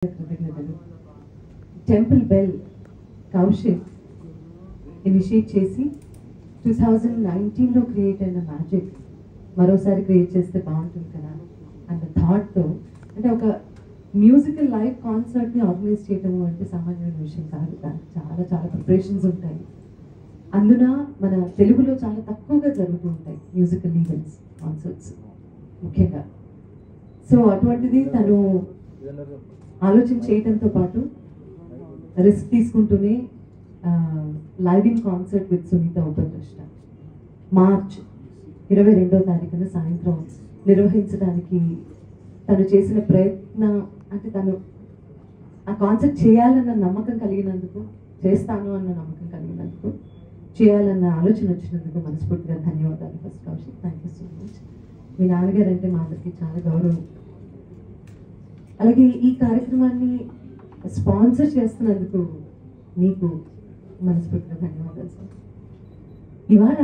కృతజ్ఞతలు. Temple bell Kaushik initiate చేసి 2019లో create అయిన మ్యాజిక్ మరోసారి క్రియేట్ చేస్తే బాగుంటుంది కదా అన్న థాట్తో, అంటే ఒక మ్యూజికల్ లైవ్ కాన్సర్ట్ని ఆర్గనైజ్ చేయటము అంటే సామాన్యమైన విషయం కాదు. దానికి చాలా చాలా ప్రిపరేషన్స్ ఉంటాయి. అందున మన తెలుగులో చాలా తక్కువగా జరుగుతూ ఉంటాయి మ్యూజికల్ ఈవెంట్స్, కాన్సర్ట్స్ ముఖ్యంగా. సో అటువంటిది తను ఆలోచన చేయడంతో పాటు రిస్క్ తీసుకుంటూనే live in concert with Sunitha open దృష్ట మార్చ్ 22వ తారీఖున సాయంత్రం నిర్వహించడానికి తను చేసిన ప్రయత్నం, అంటే తను ఆ కాన్సర్ట్ చేయాలన్న నమ్మకం కలిగినందుకు, చేస్తాను అన్న నమ్మకం కలిగినందుకు, చేయాలన్న ఆలోచన వచ్చినందుకు మనస్ఫూర్తిగా ధన్యవాదాలు. First Kaushik, thank you so much. మీ నాన్నగారు అంటే మా అందరికీ చాలా గౌరవం. అలాగే ఈ కార్యక్రమాన్ని స్పాన్సర్ చేస్తున్నందుకు నీకు మనస్ఫూర్తిగా ధన్యవాదాలు సార్. ఇవాళ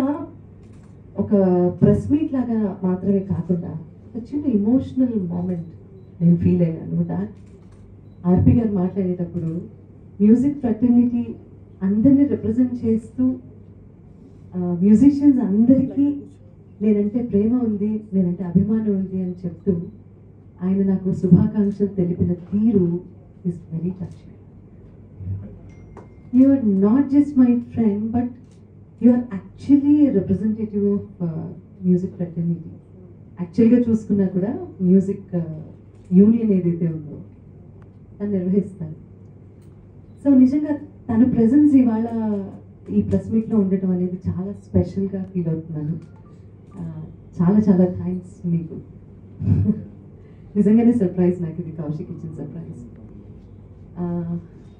ఒక ప్రెస్ మీట్ లాగా మాత్రమే కాకుండా ఒక చిన్న ఇమోషనల్ మూమెంట్ నేను ఫీల్ అయ్యాను. దాట్ ఆర్పి గారు మాట్లాడేటప్పుడు మ్యూజిక్ ఫ్రెటర్నిటీ అందరినీ రిప్రజెంట్ చేస్తూ మ్యూజిషియన్స్ అందరికీ నేనంటే ప్రేమ ఉంది, నేనంటే అభిమానం ఉంది అని చెప్తూ ఆయన నాకు శుభాకాంక్షలు తెలిపిన తీరు is very touching. You are not just my friend, but you are actually representative of music fraternity. యాక్చువల్గా చూసుకున్నా కూడా మ్యూజిక్ యూనియన్ ఏదైతే ఉందో తను నిర్వహిస్తాను. సో నిజంగా తన ప్రెజెన్స్ ఇవాళ ఈ ప్రెస్ మీట్లో ఉండటం అనేది చాలా స్పెషల్గా ఫీల్ అవుతున్నాను. చాలా చాలా థ్యాంక్స్ మీకు. నిజంగానే సర్ప్రైజ్ నాకు ఇది, కౌశిక్ ఇచ్చిన సర్ప్రైజ్.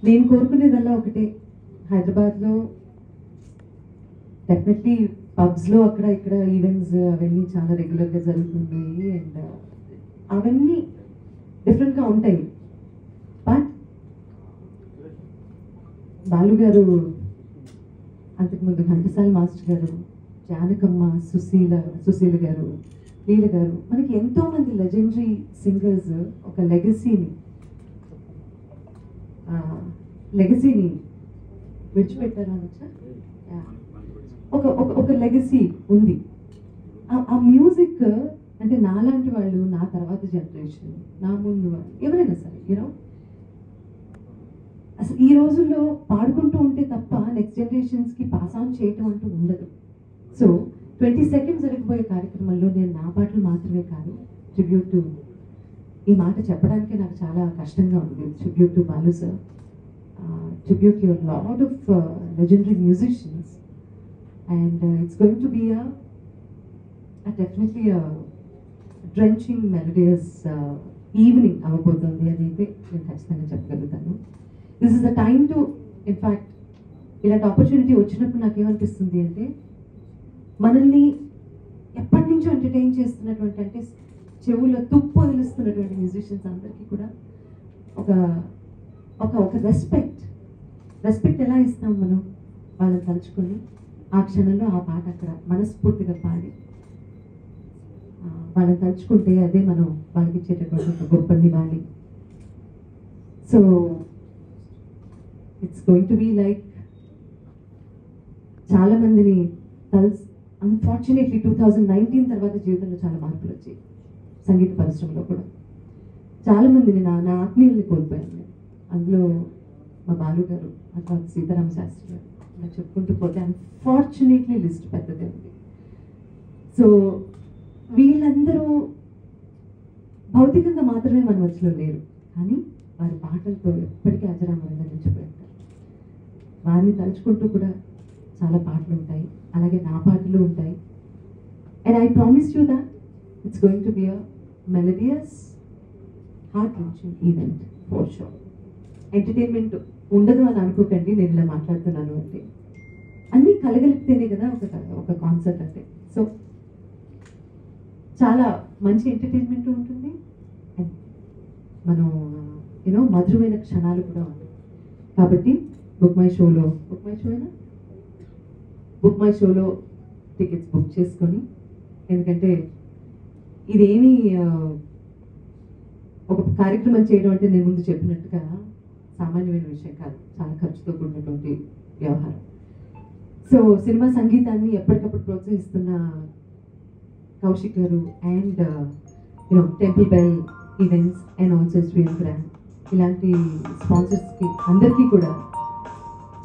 నేను కోరుకునేదల్లా ఒకటే, హైదరాబాద్లో డెఫినెట్లీ పబ్స్లో అక్కడ ఇక్కడ ఈవెంట్స్ అవన్నీ చాలా రెగ్యులర్గా జరుగుతున్నాయి అండ్ అవన్నీ డిఫరెంట్గా ఉంటాయి. బట్ బాలు గారు, అంతకుముందు ఘంటసాల మాస్టర్ గారు, జానకమ్మ, సుశీల గారు, లీల గారు, మనకి ఎంతోమంది లెజెండరీ సింగర్స్ ఒక లెగసీని విడిచిపెట్టారు అనొచ్చా? ఒక లెగసీ ఉంది. ఆ మ్యూజిక్ అంటే నాలాంటి వాళ్ళు, నా తర్వాత జనరేషన్, నా ముందు వాళ్ళు, ఎవరైనా సరే యూనో, అసలు ఈ రోజుల్లో పాడుకుంటూ ఉంటే తప్ప నెక్స్ట్ జనరేషన్స్కి పాస్ ఆన్ చేయటం అంటూ ఉండదు. సో 20 సెకండ్స్ జరగబోయే కార్యక్రమంలో నేను నా పాటలు మాత్రమే కాదు, ట్రిబ్యూట్ టు, ఈ మాట చెప్పడానికే నాకు చాలా కష్టంగా ఉంది, tribute to Balu sir, tribute your lot of legendary musicians, and it's going to be definitely drenching melodious evening అవ్వబోతుంది అని అయితే నేను ఖచ్చితంగా చెప్పగలుగుతాను. This is the time to, in fact ఇలాంటి ఆపర్చునిటీ వచ్చినప్పుడు నాకేమనిపిస్తుంది అంటే, మనల్ని ఎప్పటి నుంచో ఎంటర్టైన్ చేస్తున్నటువంటి, అంటే చెవుల్లో తుప్పు వదిలిస్తున్నటువంటి మ్యూజిషియన్స్ అందరికీ కూడా ఒక రెస్పెక్ట్ ఎలా ఇస్తాం మనం వాళ్ళని తలుచుకొని ఆ క్షణంలో ఆ పాట అక్కడ మనస్ఫూర్తిగా పాడి వాళ్ళని తలుచుకుంటే అదే మనం వాళ్ళకి ఇచ్చేటటువంటి ఒక గొప్ప నివాళి. So it's going to be like, చాలా మందిని అన్ఫార్చునేట్లీ 2019 తర్వాత జీవితంలో చాలా మార్పులు వచ్చాయి సంగీత పరిశ్రమలో కూడా. చాలామందిని నా ఆత్మీయుల్ని కోల్పోయాను నేను. అందులో మా బాలు గారు, అట్లా సీతారామ శాస్త్రి గారు, ఇలా చెప్పుకుంటూ పోతే అన్ఫార్చునేట్లీ లిస్ట్ పెద్దదే ఉంది. సో వీళ్ళందరూ భౌతికంగా మాత్రమే మన మధ్యలో లేరు, కానీ వారి పాటలతో ఎప్పటికీ అజరామరంగా నిలిచిపోయారు. వారిని తలుచుకుంటూ కూడా చాలా పాటలు ఉంటాయి, అలాగే నా పాటలు ఉంటాయి. And I promise you that it's going to be a melodious, heart wrenching event for sure. Entertainment ఉండదు అని అనుకోకండి నేను ఇలా మాట్లాడుతున్నాను అంటే, అన్నీ కలగలిపితేనే కదా ఒక కాన్సర్ట్ అంటే. సో చాలా మంచి ఎంటర్టైన్మెంట్ ఉంటుంది అండ్ మనం యూనో మధురమైన క్షణాలు కూడా ఉంటాయి. కాబట్టి బుక్ మై షోలో టికెట్స్ బుక్ చేసుకొని, ఎందుకంటే ఇదేమీ ఒక కార్యక్రమం చేయడం అంటే నేను ముందు చెప్పినట్టుగా సామాన్యమైన విషయం కాదు, చాలా ఖర్చుతో కూడినటువంటి వ్యవహారం. సో సినిమా సంగీతాన్ని ఎప్పటికప్పుడు ప్రోత్సహిస్తున్న కౌశిక్ గారు and temple bell events and also Sriram grand ఇలాంటి స్పాన్సర్స్కి అందరికీ కూడా